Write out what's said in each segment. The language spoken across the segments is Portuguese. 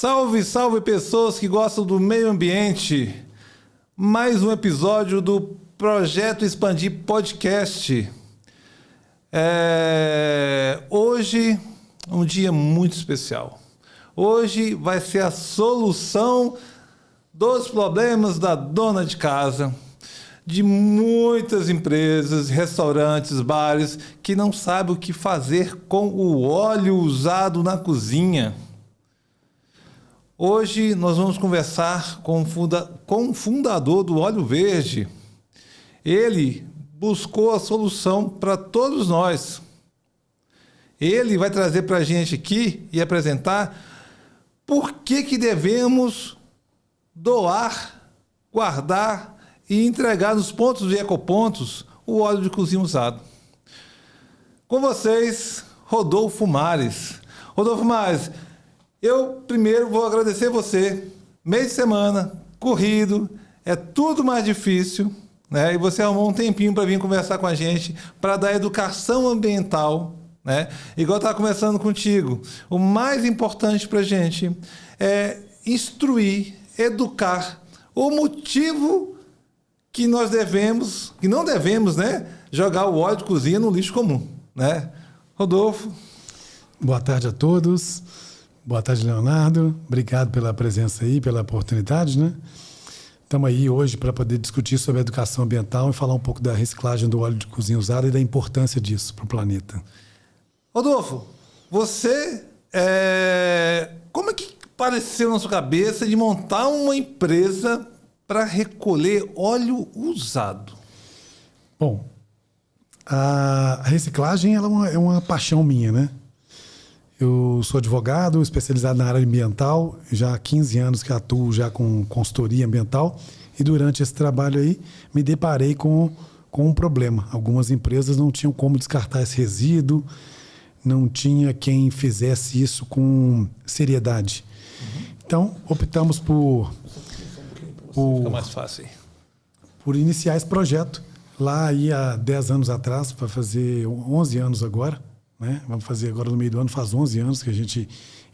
Salve, salve pessoas que gostam do meio ambiente. Mais um episódio do Projeto Expandir Podcast. Hoje, um dia muito especial. Hoje vai ser a solução dos problemas da dona de casa, de muitas empresas, restaurantes, bares, que não sabem o que fazer com o óleo usado na cozinha. Hoje nós vamos conversar com o fundador do Óleo Verde. Ele buscou a solução para todos nós. Ele vai trazer para a gente aqui e apresentar por que devemos doar, guardar e entregar nos pontos de ecopontos o óleo de cozinha usado. Com vocês, Rodolfo Mares. Rodolfo Mares, eu primeiro vou agradecer você. Mês de semana, corrido, é tudo mais difícil, né? E você arrumou um tempinho para vir conversar com a gente, para dar educação ambiental, né? Igual eu estava conversando contigo. O mais importante para a gente é instruir, educar o motivo que nós devemos, que não devemos, né, jogar o óleo de cozinha no lixo comum, né? Rodolfo. Boa tarde a todos. Boa tarde, Leonardo. Obrigado pela presença aí, pela oportunidade, né? Estamos aí hoje para poder discutir sobre a educação ambiental e falar um pouco da reciclagem do óleo de cozinha usado e da importância disso para o planeta. Rodolfo, você, como é que apareceu na sua cabeça de montar uma empresa para recolher óleo usado? Bom, a reciclagem ela é uma paixão minha, né? Eu sou advogado, especializado na área ambiental, já há 15 anos que atuo já com consultoria ambiental e durante esse trabalho aí me deparei com um problema. Algumas empresas não tinham como descartar esse resíduo, não tinha quem fizesse isso com seriedade. Então, optamos Fica mais fácil. por iniciar esse projeto lá aí há 10 anos atrás, para fazer 11 anos agora. Né? Vamos fazer agora no meio do ano, faz 11 anos que a gente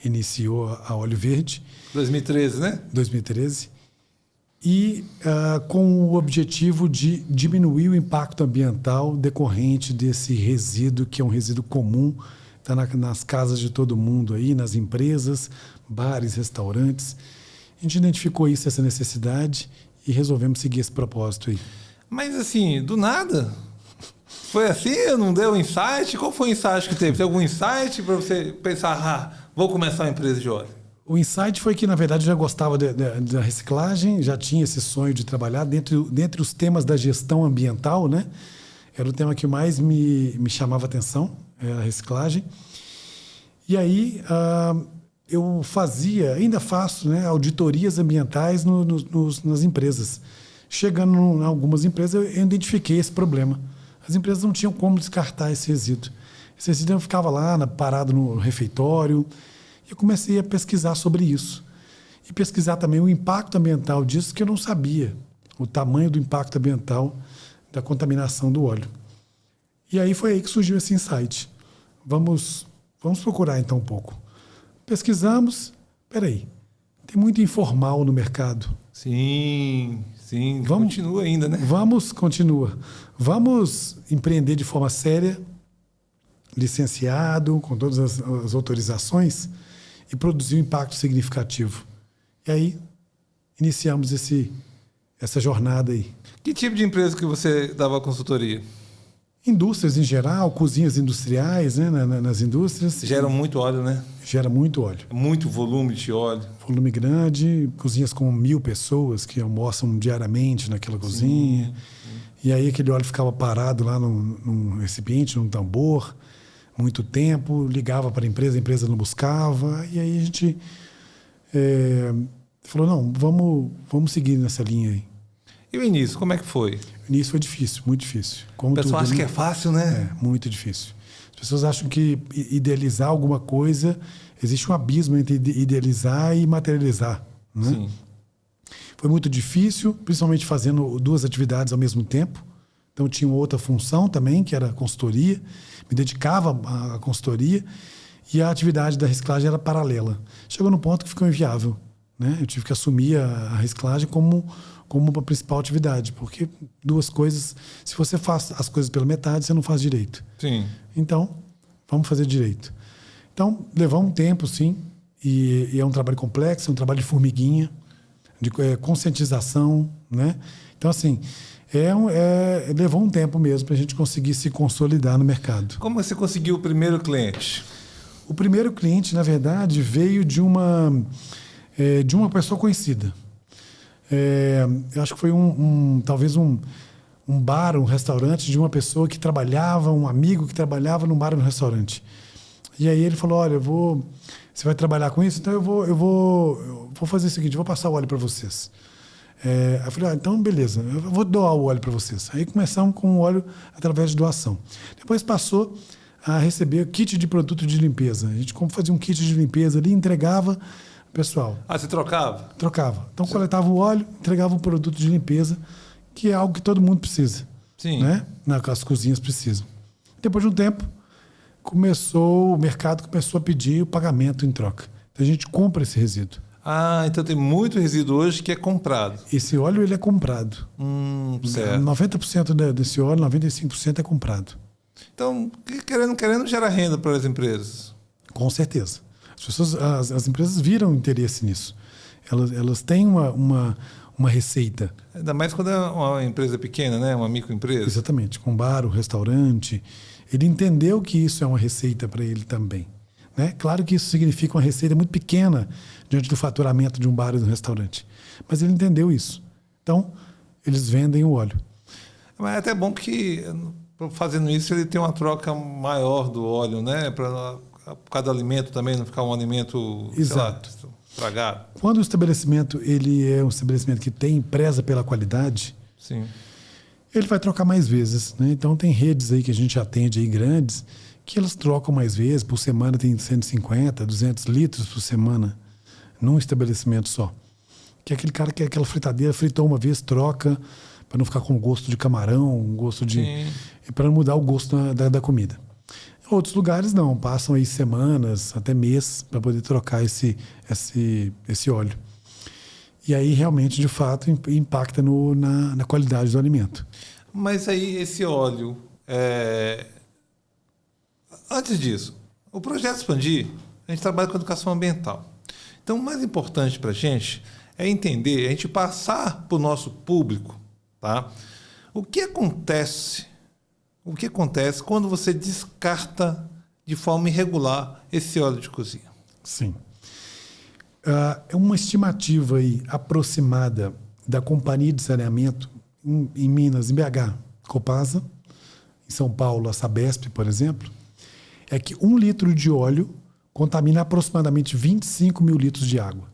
iniciou a Óleo Verde. 2013, né? 2013. E com o objetivo de diminuir o impacto ambiental decorrente desse resíduo, que é um resíduo comum, está nas casas de todo mundo aí, nas empresas, bares, restaurantes. A gente identificou essa necessidade e resolvemos seguir esse propósito aí. Mas assim, do nada? Foi assim? Não deu insight? Qual foi o insight que teve? Tem algum insight para você pensar, vou começar uma empresa de óleo? O insight foi que, na verdade, eu já gostava da reciclagem, já tinha esse sonho de trabalhar dentre os temas da gestão ambiental, né? Era o tema que mais me chamava a atenção, a reciclagem. E aí eu ainda faço, né, auditorias ambientais nas empresas. Chegando em algumas empresas, eu identifiquei esse problema. As empresas não tinham como descartar esse resíduo. Esse resíduo ficava lá, parado no refeitório. E eu comecei a pesquisar sobre isso. E pesquisar também o impacto ambiental disso, que eu não sabia. O tamanho do impacto ambiental da contaminação do óleo. E aí foi aí que surgiu esse insight. Vamos procurar então um pouco. Pesquisamos. Peraí, tem muito informal no mercado. Sim, continua ainda, né? Continua. Vamos empreender de forma séria, licenciado, com todas as autorizações e produzir um impacto significativo. E aí, iniciamos essa jornada aí. Que tipo de empresa que você dava consultoria? Indústrias em geral, cozinhas industriais, né, nas indústrias. Geram muito óleo, né? Gera muito óleo. Muito volume de óleo. Volume grande, cozinhas com 1.000 pessoas que almoçam diariamente naquela cozinha. Sim. E aí aquele óleo ficava parado lá num recipiente, num tambor, muito tempo, ligava para a empresa não buscava. E aí a gente falou, não, vamos seguir nessa linha aí. E o início, como é que foi? O início foi difícil, muito difícil. Como o pessoal acha que é fácil, né? Muito difícil. As pessoas acham que idealizar alguma coisa, existe um abismo entre idealizar e materializar. Né? Sim. Foi muito difícil, principalmente fazendo 2 atividades ao mesmo tempo. Então, eu tinha uma outra função também, que era a consultoria. Me dedicava à consultoria. e a atividade da reciclagem era paralela. Chegou no ponto que ficou inviável, né? Eu tive que assumir a reciclagem como uma principal atividade, porque duas coisas, se você faz as coisas pela metade, você não faz direito. Sim. Então, vamos fazer direito. Então, levou um tempo, sim, e é um trabalho complexo, é um trabalho de formiguinha, de conscientização, né? Então, assim, levou um tempo mesmo para a gente conseguir se consolidar no mercado. Como você conseguiu o primeiro cliente? O primeiro cliente, na verdade, veio de uma pessoa conhecida. Eu acho que foi talvez um bar, um restaurante de uma pessoa que trabalhava, um amigo que trabalhava num bar e num restaurante. E aí ele falou, olha, você vai trabalhar com isso? Então eu vou fazer o seguinte, eu vou passar o óleo para vocês. Eu falei, então beleza, eu vou doar o óleo para vocês. Aí começamos com o óleo através de doação. Depois passou a receber kit de produto de limpeza. A gente fazia um kit de limpeza ali, entregava pessoal. Ah, você trocava? Trocava. Então coletava o óleo, entregava o produto de limpeza, que é algo que todo mundo precisa. Sim. Né? As cozinhas precisam. Depois de um tempo, o mercado começou a pedir o pagamento em troca. Então a gente compra esse resíduo. Ah, então tem muito resíduo hoje que é comprado. Esse óleo ele é comprado. Certo. 90% desse óleo, 95% é comprado. Então, querendo, gera renda para as empresas. Com certeza. As empresas viram interesse nisso. Elas têm uma receita. Ainda mais quando é uma empresa pequena, né? Uma microempresa. Exatamente. Com bar, o restaurante. Ele entendeu que isso é uma receita para ele também. Né? Claro que isso significa uma receita muito pequena diante do faturamento de um bar e de um restaurante. Mas ele entendeu isso. Então, eles vendem o óleo. Mas é até bom que, fazendo isso, ele tem uma troca maior do óleo, né? Para cada alimento também não ficar um alimento, exato, sei lá, estragado. Quando o estabelecimento ele é um estabelecimento que preza pela qualidade, sim, ele vai trocar mais vezes. Né? Então, tem redes aí que a gente atende aí grandes que elas trocam mais vezes. Por semana tem 150, 200 litros por semana num estabelecimento só. Que é aquele cara que é aquela fritadeira, fritou uma vez, troca, para não ficar com gosto de camarão, gosto de... para não mudar o gosto da comida. Outros lugares não, passam aí semanas, até mês, para poder trocar esse óleo. E aí, realmente, de fato, impacta na qualidade do alimento. Mas aí, esse óleo... Antes disso, o projeto Expandir, a gente trabalha com educação ambiental. Então, o mais importante para a gente é entender, a gente passar para o nosso público, tá? O que acontece quando você descarta de forma irregular esse óleo de cozinha? Sim. É uma estimativa aí aproximada da Companhia de Saneamento em Minas, em BH, Copasa, em São Paulo, a Sabesp, por exemplo, é que 1 litro de óleo contamina aproximadamente 25 mil litros de água,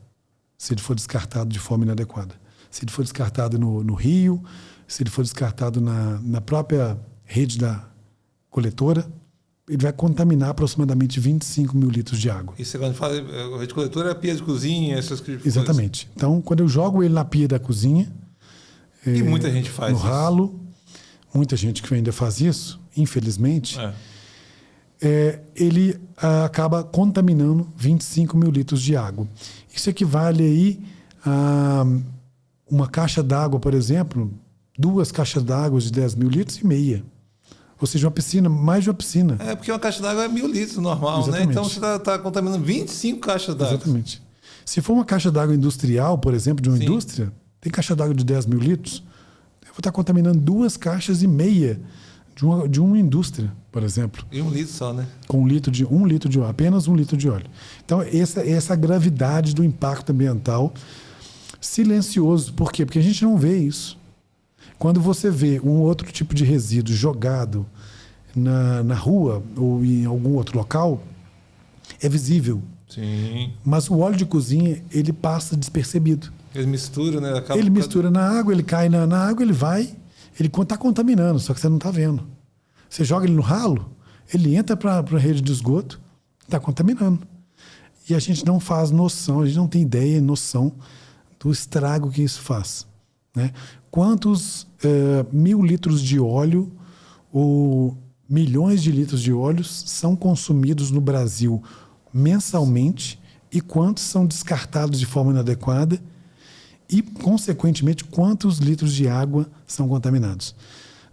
se ele for descartado de forma inadequada. Se ele for descartado no rio, se ele for descartado na própria rede da coletora, ele vai contaminar aproximadamente 25 mil litros de água. Isso quando fala rede de coletora é pia de cozinha, essas coisas. Exatamente. Então, quando eu jogo ele na pia da cozinha... E muita gente faz no isso. No ralo, muita gente que ainda faz isso, infelizmente... ele acaba contaminando 25 mil litros de água. Isso equivale aí a uma caixa d'água, por exemplo, 2 caixas d'água de 10 mil litros e meia. Ou seja, uma piscina, mais de uma piscina. Porque uma caixa d'água é 1.000 litros normal, exatamente, né? Então você está contaminando 25 caixas d'água. Exatamente. Se for uma caixa d'água industrial, por exemplo, de uma indústria, tem caixa d'água de 10 mil litros, eu vou estar contaminando 2 caixas e meia de uma indústria, por exemplo. E 1 litro só, né? Com 1 litro de óleo, apenas 1 litro de óleo. Então, essa gravidade do impacto ambiental silencioso. Por quê? Porque a gente não vê isso. Quando você vê um outro tipo de resíduo jogado na rua ou em algum outro local, é visível. Sim. Mas o óleo de cozinha, ele passa despercebido. Ele mistura, né? Ele mistura na água, ele cai na água, ele está contaminando, só que você não está vendo. Você joga ele no ralo, ele entra para a rede de esgoto, está contaminando. E a gente não faz noção, a gente não tem ideia, noção do estrago que isso faz. Né? Quantos 1.000 litros de óleo ou milhões de litros de óleos são consumidos no Brasil mensalmente e quantos são descartados de forma inadequada e, consequentemente, quantos litros de água são contaminados.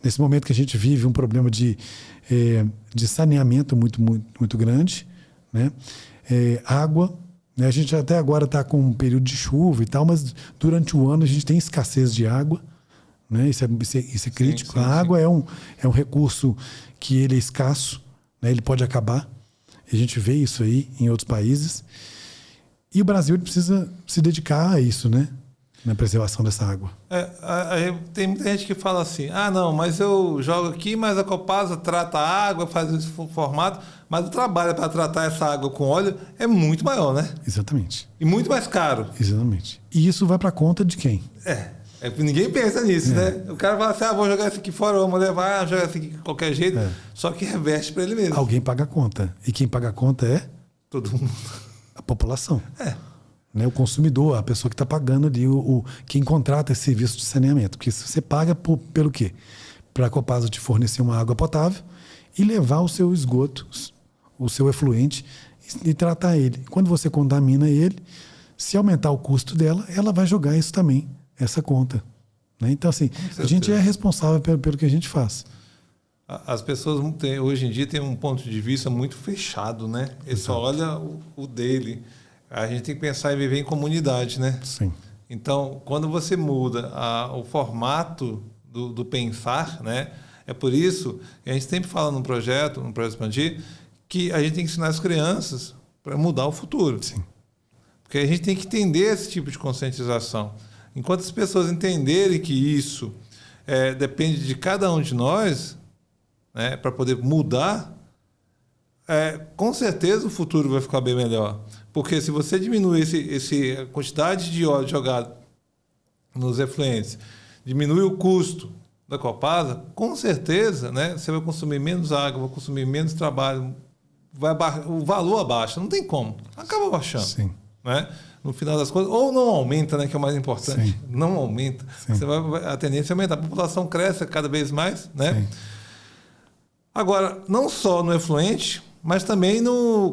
Nesse momento que a gente vive um problema de saneamento muito grande, né? Água, né? A gente até agora está com um período de chuva e tal, mas durante o ano a gente tem escassez de água, né? Isso é crítico. A água é um recurso que ele é escasso, né? Ele pode acabar. A gente vê isso aí em outros países. E o Brasil ele precisa se dedicar a isso, né? Na preservação dessa água. Tem muita gente que fala assim, não, mas eu jogo aqui, mas a Copasa trata a água, faz esse formato, mas o trabalho para tratar essa água com óleo é muito maior, né? Exatamente. E muito mais caro. Exatamente. E isso vai para conta de quem? Ninguém pensa nisso, né? O cara fala assim, vou jogar isso aqui fora, vamos levar, jogar isso aqui de qualquer jeito, só que reveste para ele mesmo. Alguém paga a conta. E quem paga a conta é? Todo mundo. A população. Né, o consumidor, a pessoa que está pagando ali, quem contrata esse serviço de saneamento. Porque você paga pelo quê? Para a Copasa te fornecer uma água potável e levar o seu esgoto, o seu efluente, e tratar ele. Quando você contamina ele, se aumentar o custo dela, ela vai jogar isso também, essa conta. Né? Então, assim, a gente é responsável pelo que a gente faz. As pessoas hoje em dia têm um ponto de vista muito fechado, né? Ele só olha o dele. A gente tem que pensar em viver em comunidade, né? Sim. Então, quando você muda o formato do pensar, né? É por isso que a gente sempre fala no projeto Expandir, que a gente tem que ensinar as crianças para mudar o futuro. Sim. Porque a gente tem que entender esse tipo de conscientização. Enquanto as pessoas entenderem que isso depende de cada um de nós, né? Para poder mudar, com certeza o futuro vai ficar bem melhor. Porque se você diminui a quantidade de óleo jogado nos efluentes, diminui o custo da Copasa, com certeza, né, você vai consumir menos água, vai consumir menos trabalho, o valor abaixa, não tem como, acaba baixando. Sim. Né? No final das contas, ou não aumenta, né, que é o mais importante. Sim. Não aumenta. A tendência é aumentar, a população cresce cada vez mais. Né? Sim. Agora, não só no efluente, mas também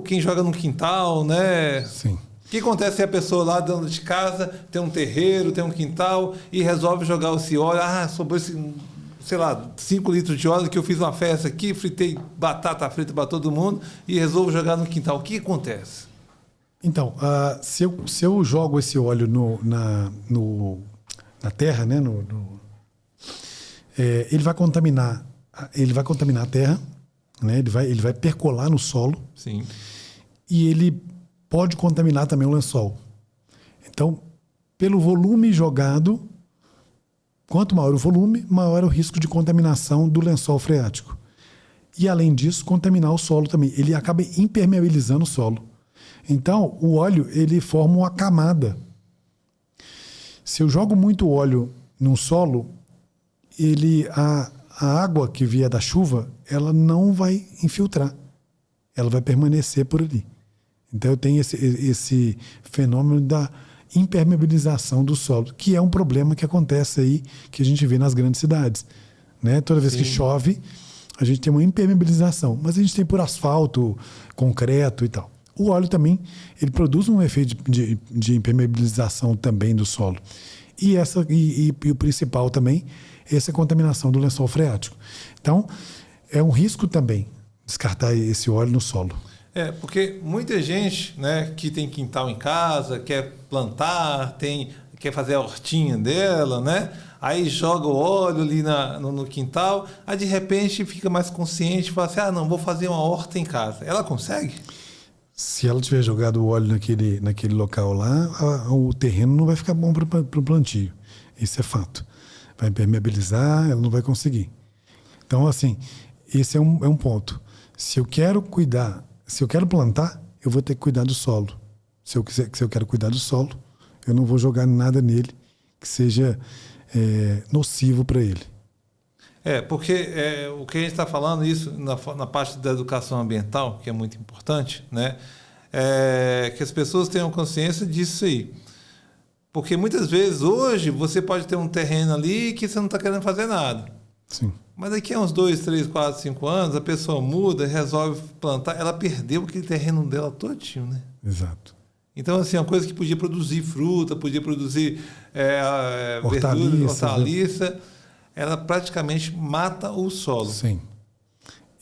quem joga no quintal, né? Sim. O que acontece se a pessoa lá dentro de casa tem um terreiro, tem um quintal e resolve jogar esse óleo? Sobrou esse, 5 litros de óleo que eu fiz uma festa aqui, fritei batata frita para todo mundo e resolvo jogar no quintal. O que acontece? Então, se eu jogo esse óleo na terra, né? Ele vai contaminar a terra. Né? Ele vai percolar no solo. Sim. E ele pode contaminar também o lençol. Então, pelo volume jogado, quanto maior o volume, maior o risco de contaminação do lençol freático. E, além disso, contaminar o solo também. Ele acaba impermeabilizando o solo. Então, o óleo ele forma uma camada. Se eu jogo muito óleo num solo, a água que vier da chuva, ela não vai infiltrar. Ela vai permanecer por ali. Então eu tenho esse fenômeno da impermeabilização do solo, que é um problema que acontece aí, que a gente vê nas grandes cidades. Né? Toda vez que chove, a gente tem uma impermeabilização. Mas a gente tem por asfalto, concreto e tal. O óleo também, ele produz um efeito de impermeabilização também do solo. E o principal também, essa contaminação do lençol freático. Então, é um risco também descartar esse óleo no solo. Porque muita gente, né, que tem quintal em casa, quer plantar, quer fazer a hortinha dela, né? Aí joga o óleo ali no quintal, aí de repente fica mais consciente e fala assim, não, vou fazer uma horta em casa. Ela consegue? Se ela tiver jogado o óleo naquele local lá, o terreno não vai ficar bom para o plantio. Isso é fato. Vai impermeabilizar, ela não vai conseguir. Então, assim, esse é um ponto. Se eu quero plantar, eu vou ter que cuidar do solo. Se eu quero cuidar do solo, eu não vou jogar nada nele que seja nocivo para ele. Porque o que a gente está falando, isso na parte da educação ambiental, que é muito importante, né? Que as pessoas tenham consciência disso aí. Porque muitas vezes, hoje, você pode ter um terreno ali que você não está querendo fazer nada. Sim. Mas daqui a uns 2, 3, 4, 5 anos, a pessoa muda, resolve plantar, ela perdeu aquele terreno dela todinho, né? Exato. Então, assim, uma coisa que podia produzir fruta, podia produzir verdura, hortaliça, ela praticamente mata o solo. Sim.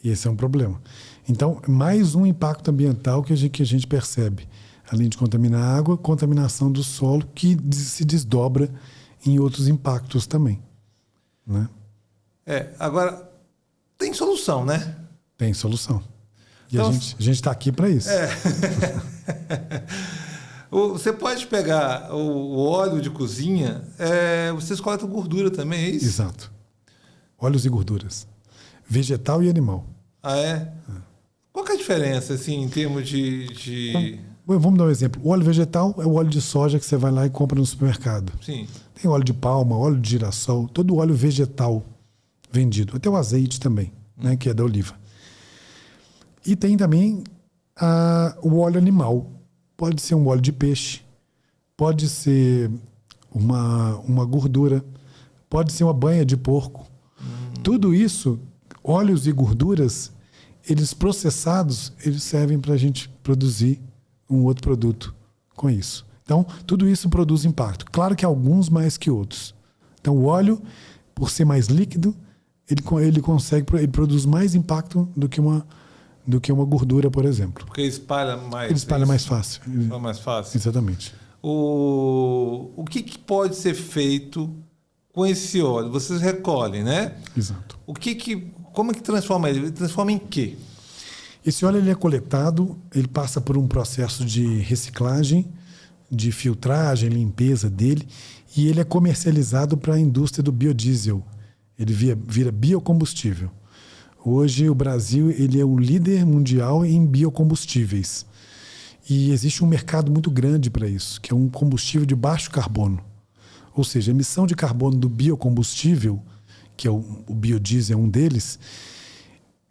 E esse é um problema. Então, mais um impacto ambiental que a gente percebe. Além de contaminar a água, contaminação do solo, que se desdobra em outros impactos também. Né? Agora, tem solução, né? Tem solução. E então, a gente está aqui para isso. Você pode pegar o óleo de cozinha, vocês coletam gordura também, é isso? Exato. Óleos e gorduras. Vegetal e animal. Ah, é? Qual que é a diferença, assim, em termos de... Vamos dar um exemplo. O óleo vegetal é o óleo de soja que você vai lá e compra no supermercado. Sim. Tem óleo de palma, óleo de girassol, todo o óleo vegetal vendido. Até o azeite também, né, que é da oliva. E tem também o óleo animal. Pode ser um óleo de peixe, pode ser uma gordura, pode ser uma banha de porco. Tudo isso, óleos e gorduras, eles processados, eles servem para a gente produzir um outro produto com isso. Então, tudo isso produz impacto. Claro que alguns mais que outros. Então, o óleo, por ser mais líquido, ele produz mais impacto do que uma gordura, por exemplo. Porque espalha mais. Ele espalha mais fácil. Espalha mais fácil. Exatamente. O que pode ser feito com esse óleo? Vocês recolhem, né? Exato. Como é que transforma ele? Ele transforma em quê? Esse óleo ele é coletado, ele passa por um processo de reciclagem, de filtragem, limpeza dele, e ele é comercializado para a indústria do biodiesel. Ele vira biocombustível. Hoje o Brasil ele é o líder mundial em biocombustíveis. E existe um mercado muito grande para isso, que é um combustível de baixo carbono. Ou seja, a emissão de carbono do biocombustível, que é o biodiesel é um deles,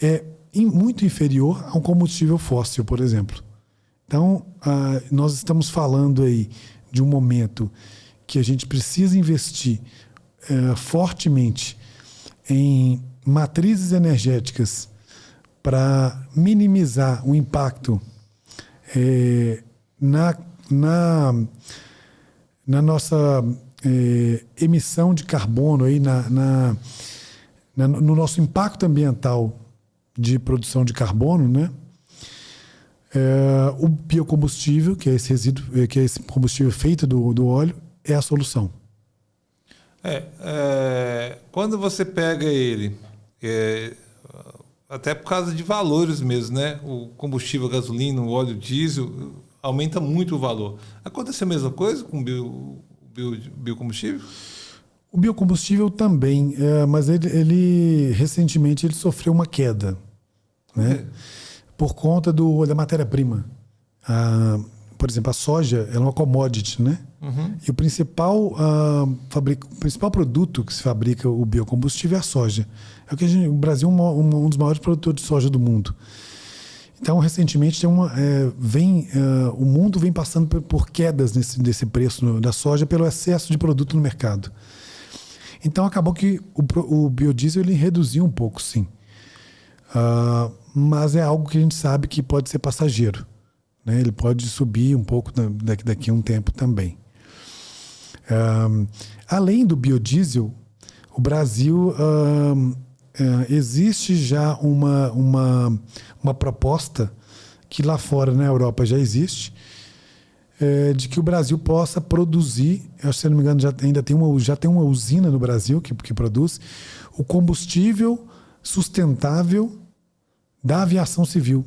é muito inferior a um combustível fóssil, por exemplo. Então, nós estamos falando aí de um momento que a gente precisa investir fortemente em matrizes energéticas para minimizar o impacto na nossa emissão de carbono, aí, no nosso impacto ambiental de produção de carbono, né? O biocombustível, que é esse resíduo, que é esse combustível feito do óleo, é a solução. Quando você pega ele, até por causa de valores mesmo, né? O combustível, a gasolina, o óleo diesel, aumenta muito o valor. Acontece a mesma coisa com o biocombustível? O biocombustível também, mas ele recentemente ele sofreu uma queda, né? Por conta da matéria-prima. Por exemplo, a soja é uma commodity, né? Uhum. E o principal produto que se fabrica o biocombustível é a soja. O Brasil é um dos maiores produtores de soja do mundo. Então, recentemente, o mundo vem passando por quedas desse preço da soja pelo excesso de produto no mercado. Então, acabou que o biodiesel ele reduziu um pouco, sim. Mas é algo que a gente sabe que pode ser passageiro, né? Ele pode subir um pouco daqui a um tempo também. Além do biodiesel, o Brasil existe já uma proposta que lá fora na Europa já existe, de que o Brasil possa produzir, se não me engano, já tem uma usina no Brasil que produz o combustível sustentável da aviação civil,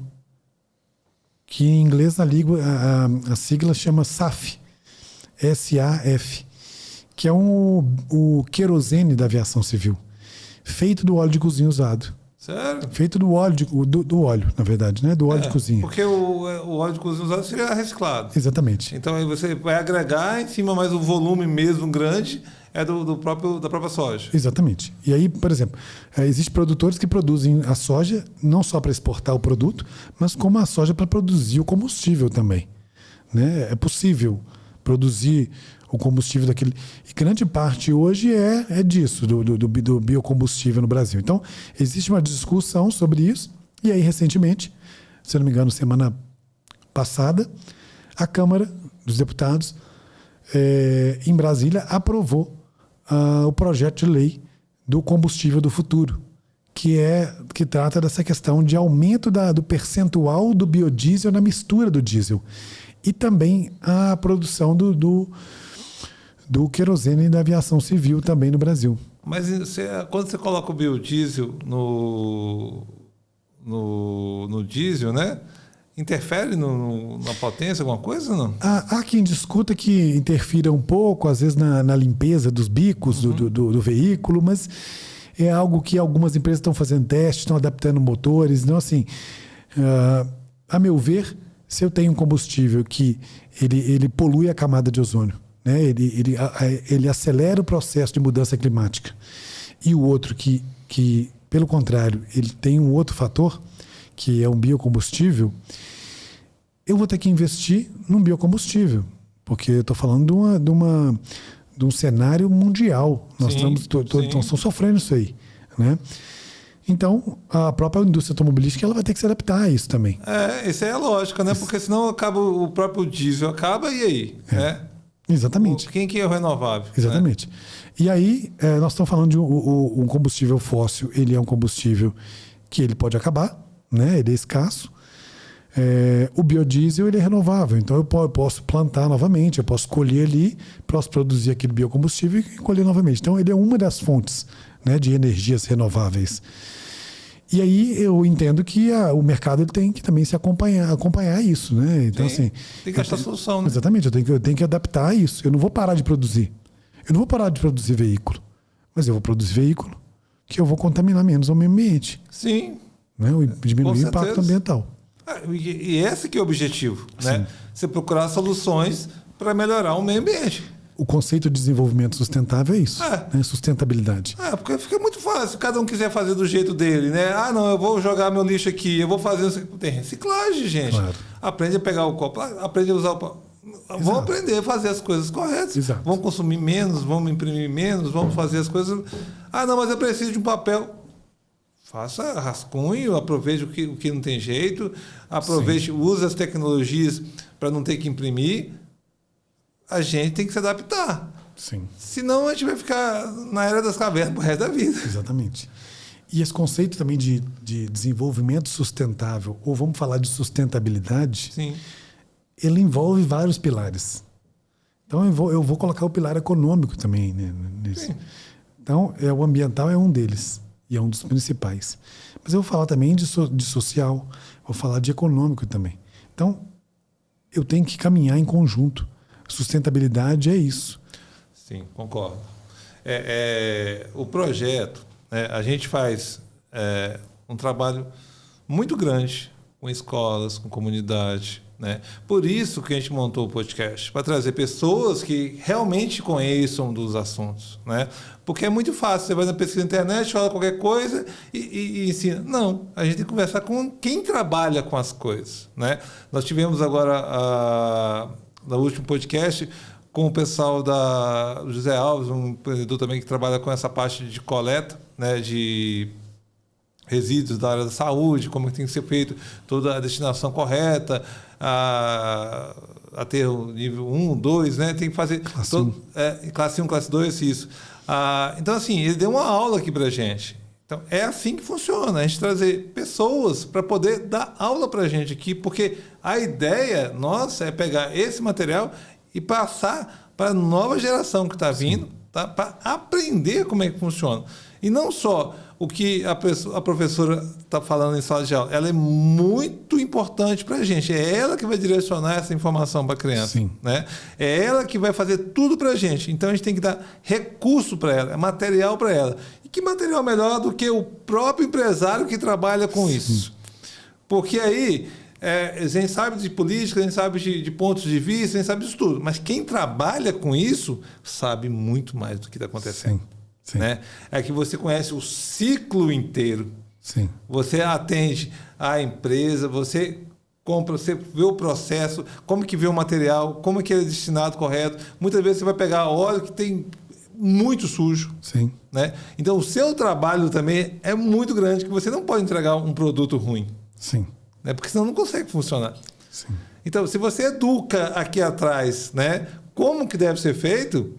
que em inglês a sigla chama SAF, S-A-F, que é o querosene da aviação civil, feito do óleo de cozinha usado. Sério? Feito do óleo, do óleo, na verdade, né? Do óleo de cozinha. Porque o óleo de cozinha usado seria reciclado. Exatamente. Então aí você vai agregar em cima, mais o volume mesmo grande é da própria soja. Exatamente. E aí, por exemplo, existem produtores que produzem a soja não só para exportar o produto, mas como a soja para produzir o combustível também, né? É possível produzir o combustível daquele. E grande parte hoje é disso, do biocombustível no Brasil. Então, existe uma discussão sobre isso. E aí, recentemente, se eu não me engano, semana passada, a Câmara dos Deputados, em Brasília, aprovou o projeto de lei do combustível do futuro, que trata dessa questão de aumento do percentual do biodiesel na mistura do diesel. E também a produção do querosene da aviação civil também no Brasil. Mas quando você coloca o biodiesel no diesel, né? Interfere na potência, alguma coisa ou não? Há quem discuta que interfira um pouco, às vezes, na limpeza dos bicos do veículo, mas é algo que algumas empresas estão fazendo testes, estão adaptando motores. Então, assim, a meu ver, se eu tenho um combustível que ele polui a camada de ozônio, né? Ele acelera o processo de mudança climática, e o outro que, pelo contrário, ele tem um outro fator, que é um biocombustível, eu vou ter que investir num biocombustível, porque eu estou falando de um cenário mundial. Nós estamos sofrendo isso aí, né? Então, a própria indústria automobilística ela vai ter que se adaptar a isso também. Isso é a lógica, né? Porque senão acaba o próprio diesel, acaba e aí? Né? Exatamente. Quem que é o renovável? Exatamente. Né? E aí, nós estamos falando de um combustível fóssil, ele é um combustível que ele pode acabar, né? Ele é escasso. O biodiesel ele é renovável, então eu posso plantar novamente, eu posso colher ali, posso produzir aquele biocombustível e colher novamente. Então ele é uma das fontes, né, de energias renováveis. E aí eu entendo que o mercado ele tem que também se acompanhar isso, né? Então, assim, tem que achar solução, né? Exatamente, eu tenho que adaptar a isso. Eu não vou parar de produzir. Eu não vou parar de produzir veículo, mas eu vou produzir veículo que eu vou contaminar menos o meio ambiente. Sim. Né? Diminuir o impacto ambiental. E esse que é o objetivo, né? Você procurar soluções para melhorar o meio ambiente. O conceito de desenvolvimento sustentável é isso, né? Sustentabilidade. Porque fica muito fácil, se cada um quiser fazer do jeito dele, né? Não, eu vou jogar meu lixo aqui, eu vou fazer... Tem reciclagem, gente. Claro. Aprende a pegar o copo, aprende a usar o... Vamos aprender a fazer as coisas corretas. Exato. Vamos consumir menos, vamos imprimir menos, vamos fazer as coisas... não, mas eu preciso de um papel... Faça rascunho, aproveite o que não tem jeito, aproveite, use as tecnologias para não ter que imprimir. A gente tem que se adaptar. Sim. Senão a gente vai ficar na era das cavernas pro resto da vida. Exatamente. E esse conceito também de desenvolvimento sustentável, ou vamos falar de sustentabilidade, Sim. Ele envolve vários pilares. Então eu vou colocar o pilar econômico também, né, nisso. Então o ambiental é um deles. E é um dos principais. Mas eu vou falar também de social, vou falar de econômico também. Então, eu tenho que caminhar em conjunto. Sustentabilidade é isso. Sim, concordo. O projeto, né, a gente faz um trabalho muito grande com escolas, com comunidade, né? Por isso que a gente montou o podcast, para trazer pessoas que realmente conheçam dos assuntos, né? Porque é muito fácil, você vai na pesquisa na internet, fala qualquer coisa e ensina. Não, a gente tem que conversar com quem trabalha com as coisas, né? Nós tivemos agora, no último podcast, com o pessoal da José Alves, um empreendedor também que trabalha com essa parte de coleta, né, de resíduos da área da saúde, como tem que ser feito toda a destinação correta, a ter o nível 1, 2, né? Tem que fazer... Classe 1, classe 2, isso. Então, assim, ele deu uma aula aqui para a gente. Então, é assim que funciona, a gente trazer pessoas para poder dar aula para a gente aqui, porque a ideia nossa é pegar esse material e passar para a nova geração que está vindo, tá? Para aprender como é que funciona. E não só o que a professora está falando em sala de aula, ela é muito importante para a gente. É ela que vai direcionar essa informação para a criança. Sim. Né? É ela que vai fazer tudo para a gente. Então, a gente tem que dar recurso para ela, material para ela. E que material melhor do que o próprio empresário que trabalha com isso? Porque aí... a gente sabe de política, a gente sabe de pontos de vista, a gente sabe disso tudo. Mas quem trabalha com isso sabe muito mais do que está acontecendo. Sim. Né? É que você conhece o ciclo inteiro. Sim. Você atende a empresa, você compra, você vê o processo, como que vê o material, como que ele é destinado correto. Muitas vezes você vai pegar óleo que tem muito sujo. Sim. Né? Então, o seu trabalho também é muito grande, que você não pode entregar um produto ruim. Sim. Né? Porque senão não consegue funcionar. Sim. Então, se você educa aqui atrás, né, como que deve ser feito,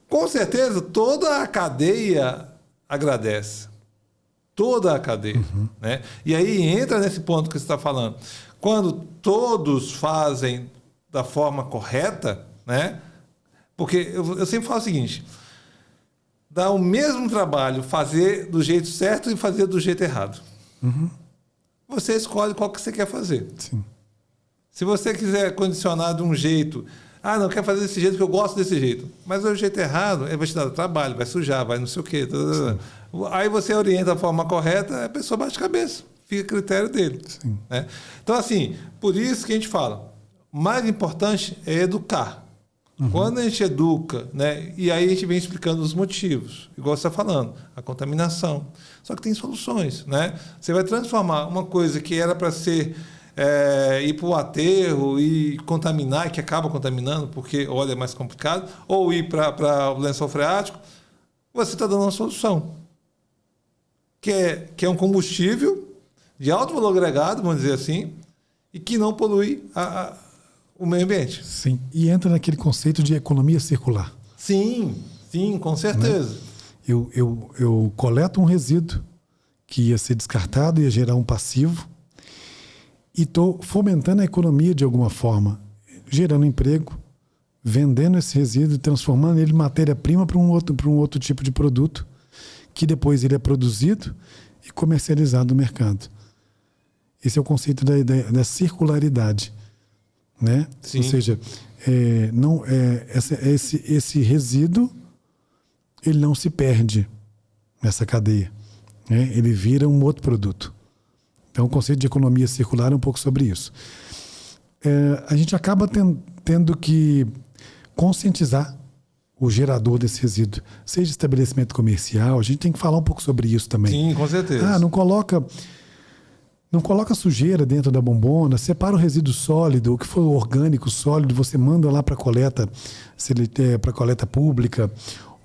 com certeza toda a cadeia agradece. Toda a cadeia. Né? E aí entra nesse ponto que você está falando. Quando todos fazem da forma correta, né? Porque eu sempre falo o seguinte: dá o mesmo trabalho fazer do jeito certo e fazer do jeito errado. Você escolhe qual que você quer fazer. Sim. Se você quiser condicionar de um jeito, não, quero fazer desse jeito, que eu gosto desse jeito, mas o jeito errado, ele vai te dar trabalho, vai sujar, vai não sei o quê. Aí você orienta da forma correta, a pessoa bate a cabeça. Fica a critério dele. Sim. Né? Então, assim, por isso que a gente fala, o mais importante é educar. Quando a gente educa, né, e aí a gente vem explicando os motivos, igual você está falando, a contaminação. Só que tem soluções. Né? Você vai transformar uma coisa que era para ser ir para o aterro e contaminar, que acaba contaminando, porque óleo é mais complicado, ou ir para o lençol freático, você está dando uma solução. Que é um combustível de alto valor agregado, vamos dizer assim, e que não polui o meio ambiente. Sim. E entra naquele conceito de economia circular. Sim, com certeza. Né? Eu coleto um resíduo que ia ser descartado, ia gerar um passivo, e estou fomentando a economia de alguma forma, gerando emprego, vendendo esse resíduo, transformando ele em matéria-prima para um outro tipo de produto, que depois ele é produzido e comercializado no mercado. Esse é o conceito da circularidade. Né? Ou seja, esse resíduo ele não se perde nessa cadeia. Né? Ele vira um outro produto. Então, o conceito de economia circular é um pouco sobre isso. A gente acaba tendo que conscientizar o gerador desse resíduo, seja estabelecimento comercial, a gente tem que falar um pouco sobre isso também. Sim, com certeza. Não coloca sujeira dentro da bombona, separa o resíduo sólido, o que for orgânico, sólido, você manda lá para coleta, para coleta pública,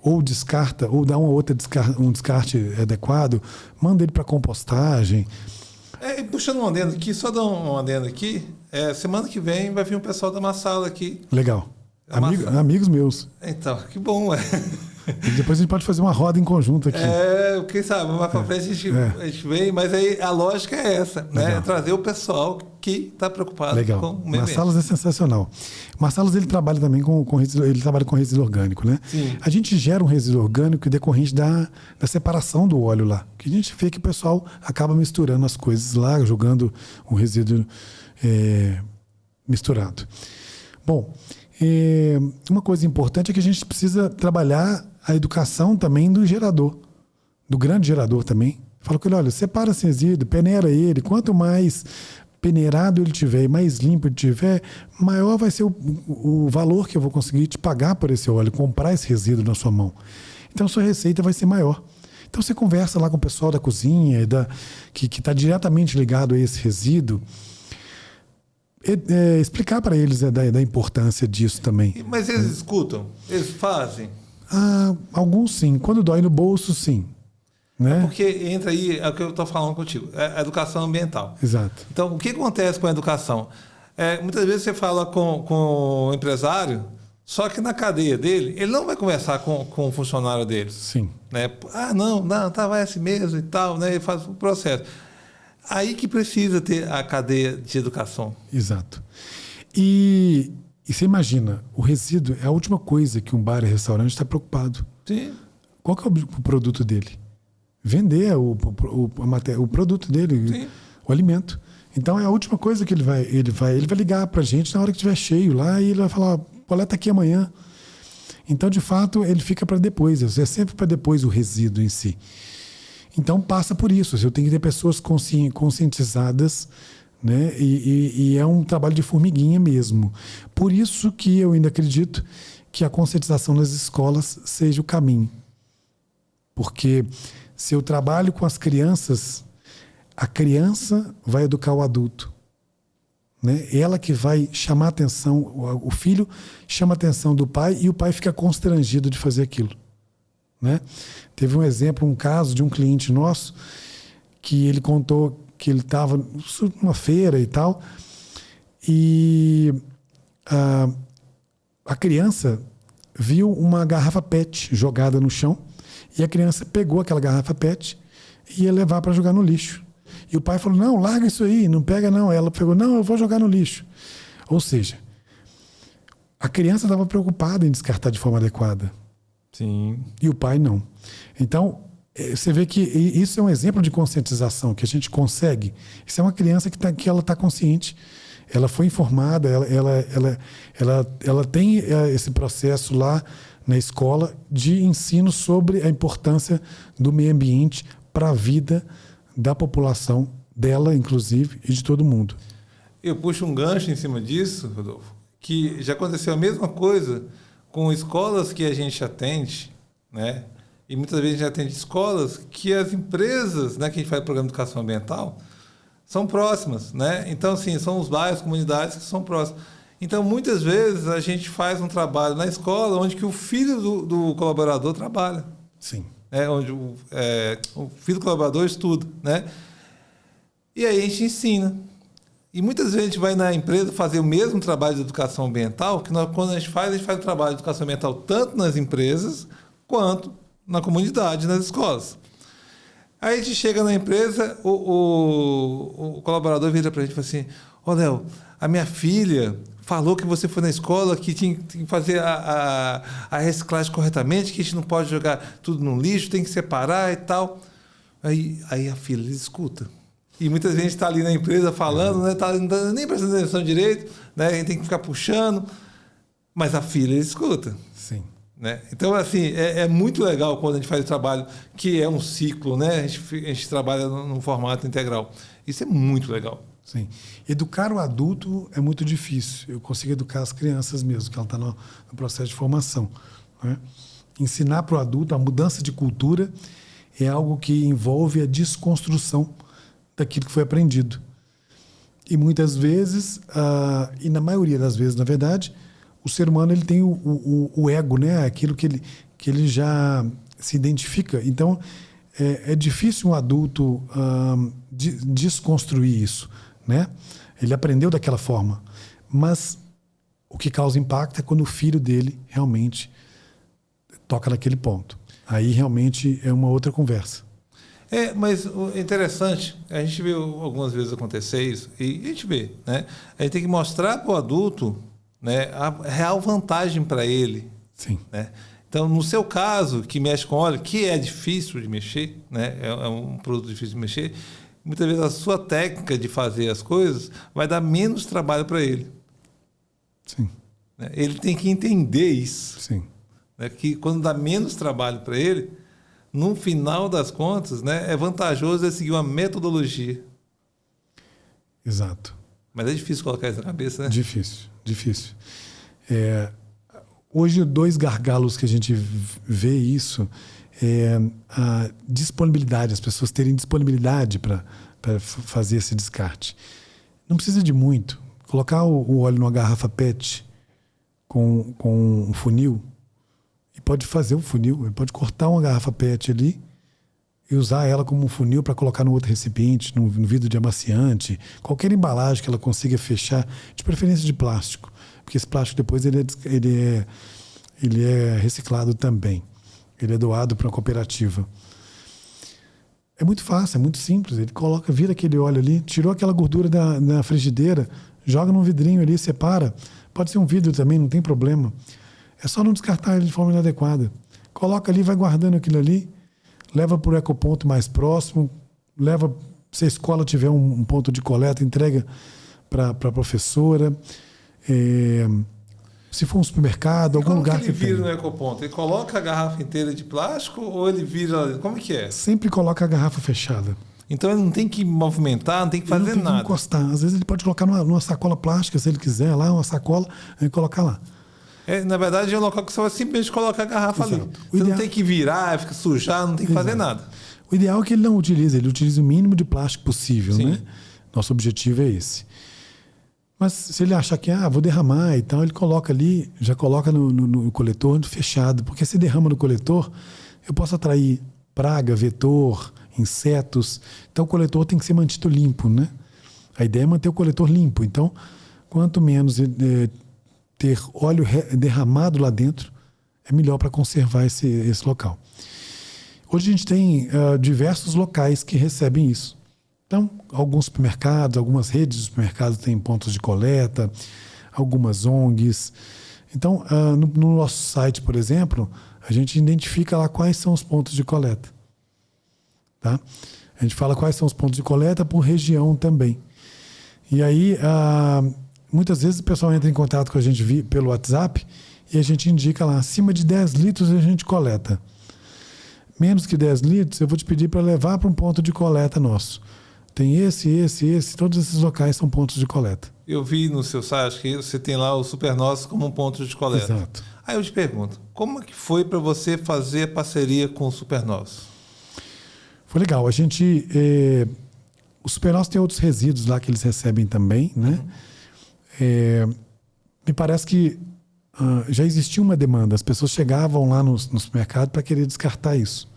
ou descarta, ou dá um descarte adequado, manda ele para compostagem. Puxando um adendo aqui, só dar um adendo aqui, semana que vem vai vir um pessoal da Massala aqui. Legal. Amigos meus. Então, que bom, E depois a gente pode fazer uma roda em conjunto aqui. Quem sabe, mais pra frente a gente vem, mas aí a lógica é essa, né? Trazer o pessoal que está preocupado com o meio ambiente. Marsalos é sensacional. Marsalos, ele trabalha também com resíduo orgânico, né? Sim. A gente gera um resíduo orgânico decorrente da separação do óleo lá. Que a gente vê que o pessoal acaba misturando as coisas lá, jogando um resíduo misturado. Bom, uma coisa importante é que a gente precisa trabalhar a educação também do gerador, do grande gerador também. Fala com ele, olha, separa esse resíduo, peneira ele. Quanto mais peneirado ele tiver e mais limpo ele tiver, maior vai ser o valor que eu vou conseguir te pagar por esse óleo, comprar esse resíduo na sua mão. Então, a sua receita vai ser maior. Então, você conversa lá com o pessoal da cozinha, que está diretamente ligado a esse resíduo, explicar para eles da importância disso também. Mas eles escutam? Eles fazem? Alguns sim. Quando dói no bolso, sim. Né? Porque entra aí, é o que eu estou falando contigo, a educação ambiental. Exato. Então, o que acontece com a educação? Muitas vezes você fala com o empresário, só que na cadeia dele, ele não vai conversar com o funcionário dele. Sim. Né? Vai assim mesmo e tal, né? Ele faz o processo. Aí que precisa ter a cadeia de educação. Exato. E você imagina, o resíduo é a última coisa que um bar e restaurante está preocupado. Sim. Qual que é o produto dele? Vender o produto dele, sim, o alimento. Então é a última coisa que ele vai ligar para a gente na hora que estiver cheio lá e ele vai falar, coleta aqui amanhã. Então, de fato, ele fica para depois. É sempre para depois o resíduo em si. Então passa por isso. Eu tenho que ter pessoas conscientizadas, né? E é um trabalho de formiguinha mesmo. Por isso que eu ainda acredito que a conscientização nas escolas seja o caminho. Porque se eu trabalho com as crianças, a criança vai educar o adulto. né? Ela que vai chamar a atenção, o filho chama a atenção do pai e o pai fica constrangido de fazer aquilo, né? Teve um exemplo, um caso de um cliente nosso que ele contou que ele estava numa feira e tal, e a criança viu uma garrafa PET jogada no chão e a criança pegou aquela garrafa PET e ia levar para jogar no lixo. E o pai falou, não, larga isso aí, não pega não. Ela pegou, não, eu vou jogar no lixo. Ou seja, a criança estava preocupada em descartar de forma adequada. Sim. E o pai não. Então, você vê que isso é um exemplo de conscientização, que a gente consegue. Isso é uma criança que ela está consciente, ela foi informada, ela tem esse processo lá na escola de ensino sobre a importância do meio ambiente para a vida da população, dela inclusive, e de todo mundo. Eu puxo um gancho em cima disso, Rodolfo, que já aconteceu a mesma coisa com escolas que a gente atende, né? E muitas vezes a gente atende escolas que as empresas, né, que a gente faz programa de educação ambiental são próximas, né? Então, assim, são os bairros, comunidades que são próximas. Então, muitas vezes a gente faz um trabalho na escola onde que o filho do colaborador trabalha. Sim. Onde o filho do colaborador estuda, né? E aí a gente ensina. E muitas vezes a gente vai na empresa fazer o mesmo trabalho de educação ambiental, que quando a gente faz o trabalho de educação ambiental tanto nas empresas quanto na comunidade, nas escolas. Aí a gente chega na empresa, o colaborador vira para a gente e fala assim, Léo, a minha filha falou que você foi na escola, que tinha que fazer a reciclagem corretamente, que a gente não pode jogar tudo no lixo, tem que separar e tal. Aí a filha escuta. E muitas vezes a gente está ali na empresa falando, né, não está nem prestando atenção direito, né, a gente tem que ficar puxando, mas a filha escuta. Sim. Né? Então, assim, é muito legal quando a gente faz o trabalho que é um ciclo, né? A gente trabalha num formato integral. Isso é muito legal. Sim. Educar o adulto é muito difícil. Eu consigo educar as crianças mesmo, que ela está no processo de formação, né? Ensinar para o adulto a mudança de cultura é algo que envolve a desconstrução daquilo que foi aprendido. E muitas vezes, e na maioria das vezes, na verdade, o ser humano ele tem o ego, né? Aquilo que ele já se identifica. Então, é difícil um adulto desconstruir isso, né? Ele aprendeu daquela forma. Mas o que causa impacto é quando o filho dele realmente toca naquele ponto. Aí realmente é uma outra conversa. Mas é interessante, a gente vê algumas vezes acontecer isso, e a gente vê, né? A gente tem que mostrar para o adulto, né, a real vantagem para ele. Sim. Né? Então, no seu caso, que mexe com óleo, que é difícil de mexer, né? É um produto difícil de mexer, muitas vezes a sua técnica de fazer as coisas vai dar menos trabalho para ele. Sim. Né? Ele tem que entender isso. Sim. Né? Que quando dá menos trabalho para ele, no final das contas, né, é vantajoso ele seguir uma metodologia. Exato. Mas é difícil colocar isso na cabeça, né? Difícil. Hoje, 2 gargalos que a gente vê isso é a disponibilidade, as pessoas terem disponibilidade para fazer esse descarte. Não precisa de muito. Colocar o óleo numa garrafa PET com um funil, e pode fazer um funil, ele pode cortar uma garrafa PET ali e usar ela como um funil para colocar no outro recipiente, no vidro de amaciante, qualquer embalagem que ela consiga fechar, de preferência de plástico, porque esse plástico depois ele é reciclado também, ele é doado para uma cooperativa. É muito fácil, é muito simples, ele vira aquele óleo ali, tirou aquela gordura da frigideira, joga num vidrinho ali, separa, pode ser um vidro também, não tem problema, é só não descartar ele de forma inadequada, coloca ali, vai guardando aquilo ali, leva para o ecoponto mais próximo, se a escola tiver um ponto de coleta, entrega para a professora. Se for um supermercado, algum lugar que ele vira no ecoponto? Ele coloca a garrafa inteira de plástico ou ele vira... Como é que é? Sempre coloca a garrafa fechada. Então ele não tem que movimentar, não tem que fazer nada. Não tem que encostar. Às vezes ele pode colocar numa sacola plástica, se ele quiser, lá, uma sacola, e colocar lá. Na verdade, é um local que você vai simplesmente colocar a garrafa ali. Você não tem que virar, fica sujar, não tem que fazer nada. O ideal é que ele não utilize, ele utilize o mínimo de plástico possível, né? Nosso objetivo é esse. Mas se ele achar que vou derramar e tal, ele coloca ali, já coloca no coletor fechado, porque se derrama no coletor, eu posso atrair praga, vetor, insetos. Então o coletor tem que ser mantido limpo, né? A ideia é manter o coletor limpo. Então, quanto menos ter óleo derramado lá dentro, é melhor para conservar esse local. Hoje a gente tem diversos locais que recebem isso. Então, alguns supermercados, algumas redes de supermercados têm pontos de coleta, algumas ONGs. Então, no nosso site, por exemplo, a gente identifica lá quais são os pontos de coleta. Tá? A gente fala quais são os pontos de coleta por região também. E aí, muitas vezes o pessoal entra em contato com a gente pelo WhatsApp e a gente indica lá, acima de 10 litros a gente coleta. Menos que 10 litros, eu vou te pedir para levar para um ponto de coleta nosso. Tem esse, todos esses locais são pontos de coleta. Eu vi no seu site que você tem lá o Supernosso como um ponto de coleta. Exato. Aí eu te pergunto, como é que foi para você fazer a parceria com o Supernosso? Foi legal. A gente... o Supernosso tem outros resíduos lá que eles recebem também, né? Me parece que já existia uma demanda. As pessoas chegavam lá no supermercado para querer descartar isso.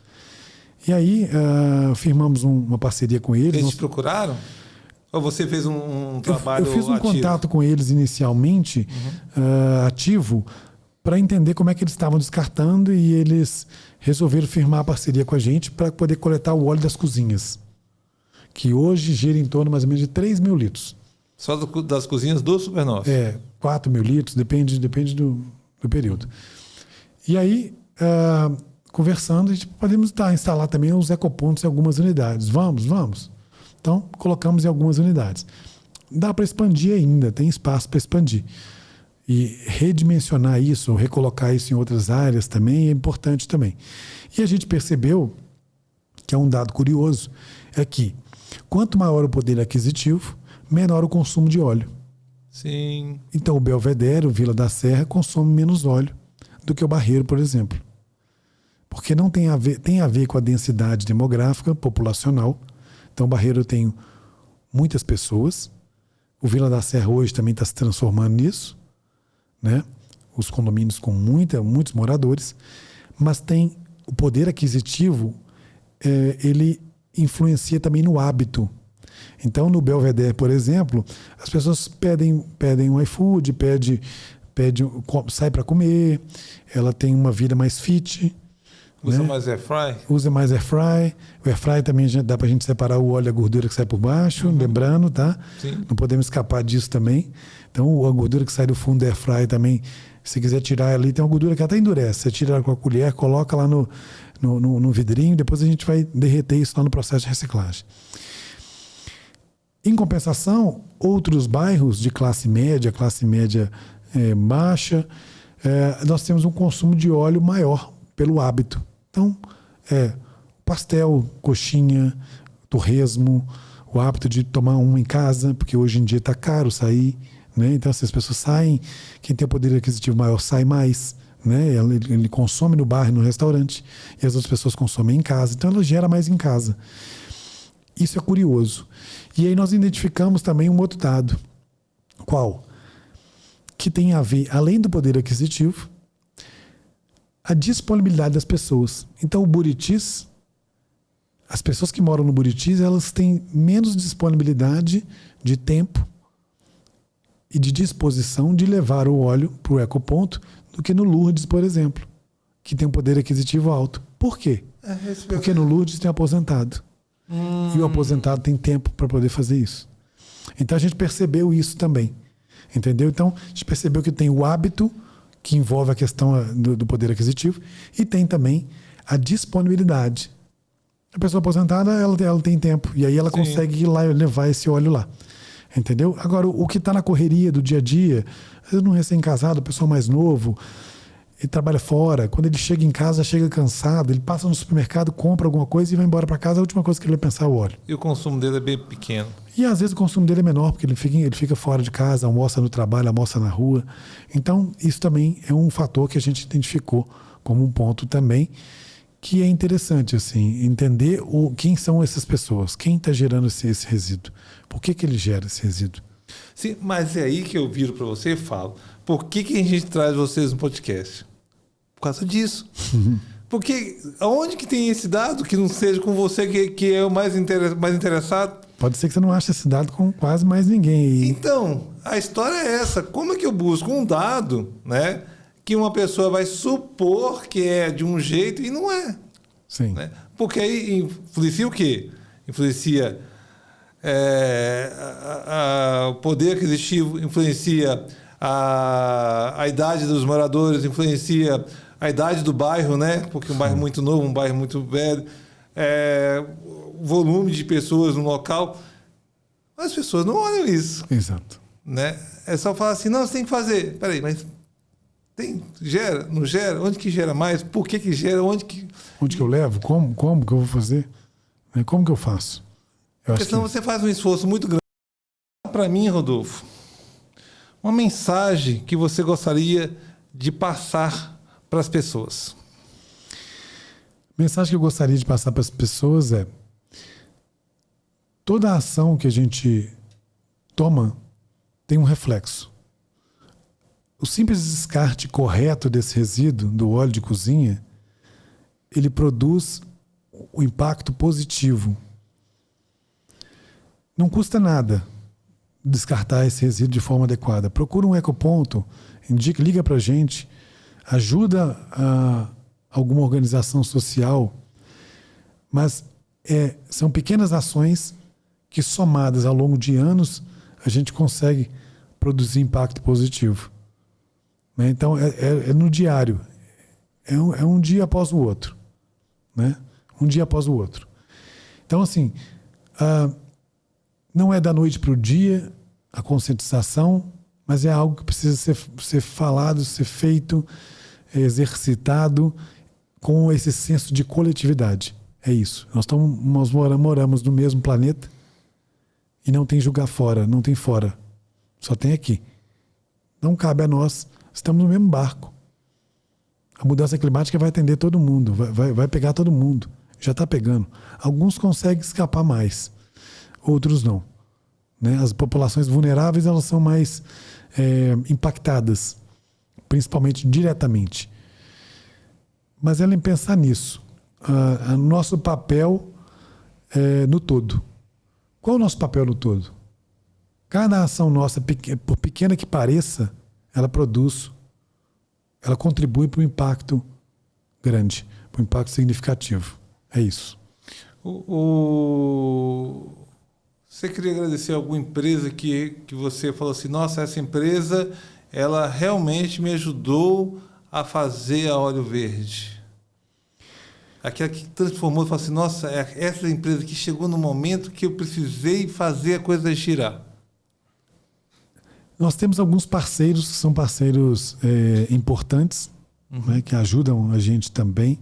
E aí firmamos uma parceria com eles. Eles te procuraram? Ou você fez um trabalho Eu fiz um ativo? contato com eles inicialmente, ativo, para entender como é que eles estavam descartando, e eles resolveram firmar a parceria com a gente para poder coletar o óleo das cozinhas, que hoje gira em torno mais ou menos de 3 mil litros. Só das cozinhas do Supernosso? 4 mil litros, depende do período. E aí, conversando, a gente podemos instalar também os ecopontos em algumas unidades. Vamos. Então, colocamos em algumas unidades. Dá para expandir ainda, tem espaço para expandir. E redimensionar isso, recolocar isso em outras áreas também é importante também. E a gente percebeu que é um dado curioso, é que quanto maior o poder aquisitivo, menor o consumo de óleo. Sim. Então o Belvedere, o Vila da Serra, consome menos óleo do que o Barreiro, por exemplo. Porque não tem a ver com a densidade demográfica, populacional. Então o Barreiro tem muitas pessoas. O Vila da Serra hoje também está se transformando nisso, né? Os condomínios com muitos moradores. Mas tem o poder aquisitivo, ele influencia também no hábito. Então, no Belvedere, por exemplo, as pessoas pedem um iFood, sai para comer, ela tem uma vida mais fit. Usa, né? mais airfry? Usa mais airfry. O airfry também dá para a gente separar o óleo e a gordura que sai por baixo, lembrando, tá? Sim. Não podemos escapar disso também. Então, a gordura que sai do fundo do airfry também, se quiser tirar ali, tem uma gordura que até endurece. Você tira ela com a colher, coloca lá no vidrinho, depois a gente vai derreter isso lá no processo de reciclagem. Em compensação, outros bairros de classe média baixa, nós temos um consumo de óleo maior pelo hábito. Então, pastel, coxinha, torresmo, o hábito de tomar um em casa, porque hoje em dia está caro sair, né? Então, se as pessoas saem, quem tem o poder aquisitivo maior sai mais, né? Ele consome no bar e no restaurante, e as outras pessoas consomem em casa, então ela gera mais em casa. Isso é curioso. E aí nós identificamos também um outro dado. Qual? Que tem a ver, além do poder aquisitivo, a disponibilidade das pessoas. Então, o Buritis, as pessoas que moram no Buritis, elas têm menos disponibilidade de tempo e de disposição de levar o óleo para o ecoponto do que no Lourdes, por exemplo, que tem um poder aquisitivo alto. Por quê? Porque no Lourdes tem aposentado. E o aposentado tem tempo para poder fazer isso. Então a gente percebeu isso também. Entendeu? Então a gente percebeu que tem o hábito, que envolve a questão do poder aquisitivo, e tem também a disponibilidade. A pessoa aposentada, ela tem tempo, e aí ela Sim. consegue ir lá e levar esse óleo lá. Entendeu? Agora, o que está na correria do dia a dia, às vezes um recém-casado, pessoa mais novo, ele trabalha fora, quando ele chega em casa, chega cansado, ele passa no supermercado, compra alguma coisa e vai embora para casa, a última coisa que ele vai pensar é o óleo. E o consumo dele é bem pequeno. E às vezes o consumo dele é menor, porque ele fica fora de casa, almoça no trabalho, almoça na rua. Então, isso também é um fator que a gente identificou como um ponto também, que é interessante, assim, entender quem são essas pessoas, quem está gerando esse resíduo, por que ele gera esse resíduo. Sim, mas é aí que eu viro para você e falo, por que a gente traz vocês no podcast? Por causa disso. Porque aonde que tem esse dado que não seja com você que é o mais interessado? Pode ser que você não ache esse dado com quase mais ninguém aí. Então, a história é essa. Como é que eu busco um dado, né, que uma pessoa vai supor que é de um jeito e não é? Sim. Né? Porque aí influencia o quê? Influencia o poder aquisitivo, influencia a idade dos moradores, influencia a idade do bairro, né? Porque um bairro muito novo, um bairro muito velho, o volume de pessoas no local. As pessoas não olham isso. Exato. Né? É só falar assim, não, você tem que fazer. Peraí, mas gera, não gera? Onde que gera mais? Por que gera? Onde que eu levo? Como que eu vou fazer? Como que eu faço? Porque senão você faz um esforço muito grande. Para mim, Rodolfo, uma mensagem que você gostaria de passar para as pessoas. A mensagem que eu gostaria de passar para as pessoas é: toda ação que a gente toma tem um reflexo. O simples descarte correto desse resíduo, do óleo de cozinha, ele produz o impacto positivo. Não custa nada descartar esse resíduo de forma adequada. Procura um ecoponto, liga para a gente, ajuda alguma organização social, mas são pequenas ações que, somadas ao longo de anos, a gente consegue produzir impacto positivo. Né? Então, é no diário. É um dia após o outro. Né? Um dia após o outro. Então, assim, não é da noite para o dia a conscientização, mas é algo que precisa ser falado, ser feito, exercitado com esse senso de coletividade. É isso. Nós moramos no mesmo planeta e não tem jogar fora, não tem fora. Só tem aqui. Não cabe a nós. Estamos no mesmo barco. A mudança climática vai atender todo mundo, vai pegar todo mundo. Já está pegando. Alguns conseguem escapar mais, outros não. Né? As populações vulneráveis, elas são mais impactadas, principalmente diretamente. Mas é em pensar nisso. Nosso papel no todo. Qual é o nosso papel no todo? Cada ação nossa, por pequena que pareça, ela contribui para um impacto grande, para um impacto significativo. É isso. Você queria agradecer a alguma empresa que você falou assim, nossa, essa empresa, ela realmente me ajudou a fazer a Óleo Verde? Aquela que transformou, falou assim, nossa, essa empresa que chegou no momento que eu precisei fazer a coisa girar. Nós temos alguns parceiros que são parceiros importantes, né, que ajudam a gente também.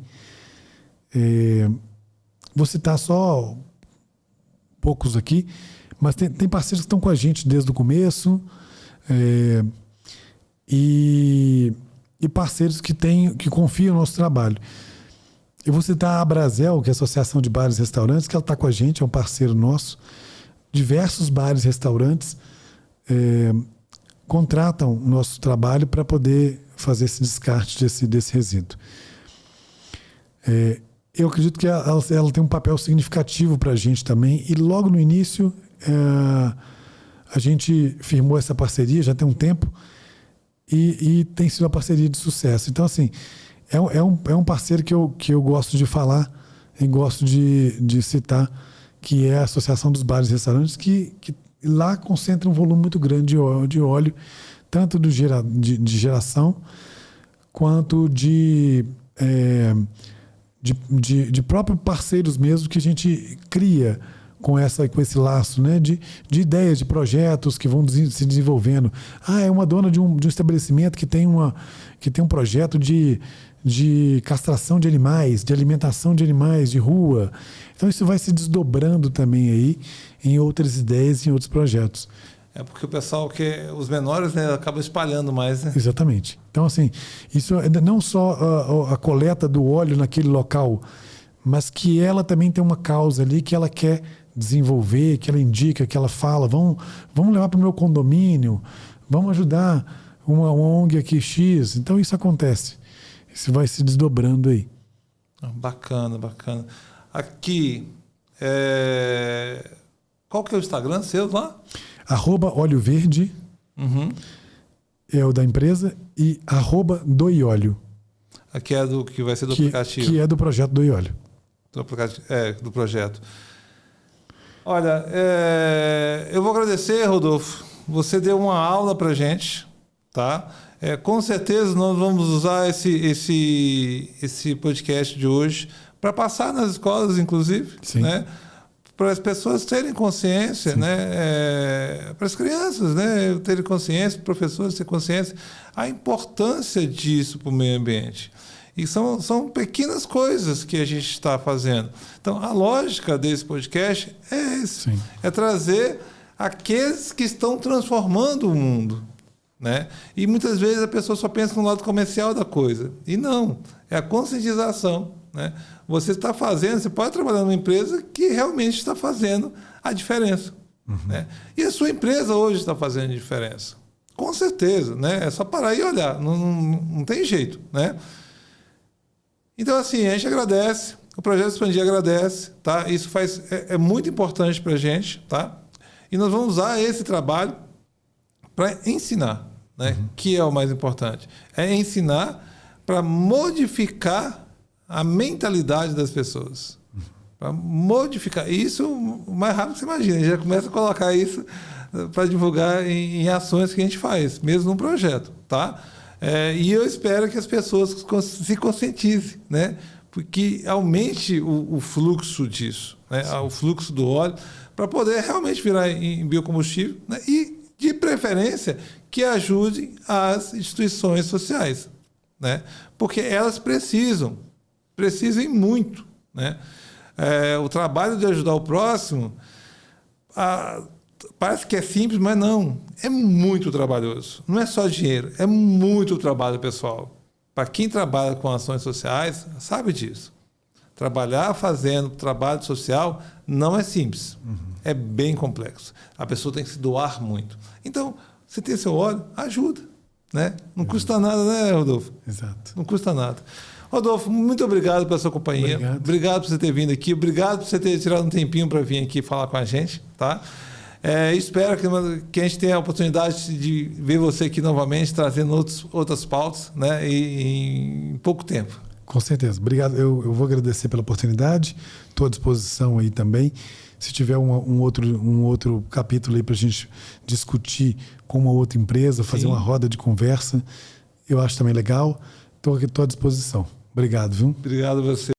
Vou citar só poucos aqui, mas tem parceiros que estão com a gente desde o começo e parceiros que confiam no nosso trabalho. Eu vou citar a Abrazel, que é a Associação de Bares e Restaurantes, que ela está com a gente, é um parceiro nosso. Diversos bares e restaurantes contratam o nosso trabalho para poder fazer esse descarte desse resíduo. Eu acredito que ela tem um papel significativo para a gente também, e logo no início a gente firmou essa parceria, já tem um tempo, e tem sido uma parceria de sucesso. Então, assim, é um parceiro que eu gosto de falar e gosto de citar, que é a Associação dos Bares e Restaurantes, que lá concentra um volume muito grande de óleo, tanto de geração quanto de próprios parceiros mesmo, que a gente cria com esse laço, né, de ideias, de projetos que vão se desenvolvendo. É uma dona de um estabelecimento que tem um projeto de castração de animais, de alimentação de animais de rua. Então isso vai se desdobrando também aí em outras ideias, em outros projetos. É porque o pessoal os menores, né, acabam espalhando mais, né? Exatamente. Então, assim, isso não só a coleta do óleo naquele local, mas que ela também tem uma causa ali que ela quer desenvolver, que ela indica, que ela fala, vamos levar para o meu condomínio, vamos ajudar uma ONG aqui X. Então isso acontece. Isso vai se desdobrando aí. Bacana, bacana. Aqui, qual que é o Instagram seu lá? @óleoverde é o da empresa e @doiolho. Aqui é do que vai ser do aplicativo. Que é do projeto Doiolho. Do projeto. Olha, eu vou agradecer, Rodolfo. Você deu uma aula para gente, tá? Com certeza nós vamos usar esse podcast de hoje para passar nas escolas, inclusive, né? Para as pessoas terem consciência, né? Para as crianças, né? Terem consciência, professores terem consciência, a importância disso para o meio ambiente. E são pequenas coisas que a gente está fazendo. Então, a lógica desse podcast é esse. É trazer aqueles que estão transformando o mundo, né? E muitas vezes a pessoa só pensa no lado comercial da coisa. E não. É a conscientização, né? Você está fazendo, você pode trabalhar numa empresa que realmente está fazendo a diferença. Né? E a sua empresa hoje está fazendo a diferença. Com certeza, né? É só parar e olhar. Não tem jeito, né? Então, assim, a gente agradece, o Projeto Expandir agradece, tá? Isso é muito importante para a gente, tá? E nós vamos usar esse trabalho para ensinar, né? Que é o mais importante. É ensinar para modificar a mentalidade das pessoas. Para modificar. Isso o mais rápido que você imagina. A gente já começa a colocar isso para divulgar em ações que a gente faz, mesmo no projeto, tá? E eu espero que as pessoas se conscientizem, né? Porque aumente o fluxo disso, né? O fluxo do óleo, para poder realmente virar em biocombustível, né? E, de preferência, que ajude as instituições sociais, né? Porque elas precisam e muito, né? O trabalho de ajudar o próximo parece que é simples, mas não. É muito trabalhoso. Não é só dinheiro, é muito trabalho, pessoal. Para quem trabalha com ações sociais, sabe disso. Trabalhar fazendo trabalho social não é simples. É bem complexo. A pessoa tem que se doar muito. Então, você tem seu óleo, ajuda, né? Não custa nada, né, Rodolfo? Exato. Não custa nada. Rodolfo, muito obrigado pela sua companhia. Obrigado por você ter vindo aqui. Obrigado por você ter tirado um tempinho para vir aqui falar com a gente, tá? Espero que a gente tenha a oportunidade de ver você aqui novamente, trazendo outras pautas, né? Em pouco tempo. Com certeza. Obrigado. Eu vou agradecer pela oportunidade. Estou à disposição aí também. Se tiver um outro capítulo aí para a gente discutir com uma outra empresa, fazer uma roda de conversa, eu acho também legal. Estou à disposição. Obrigado, viu? Obrigado a você.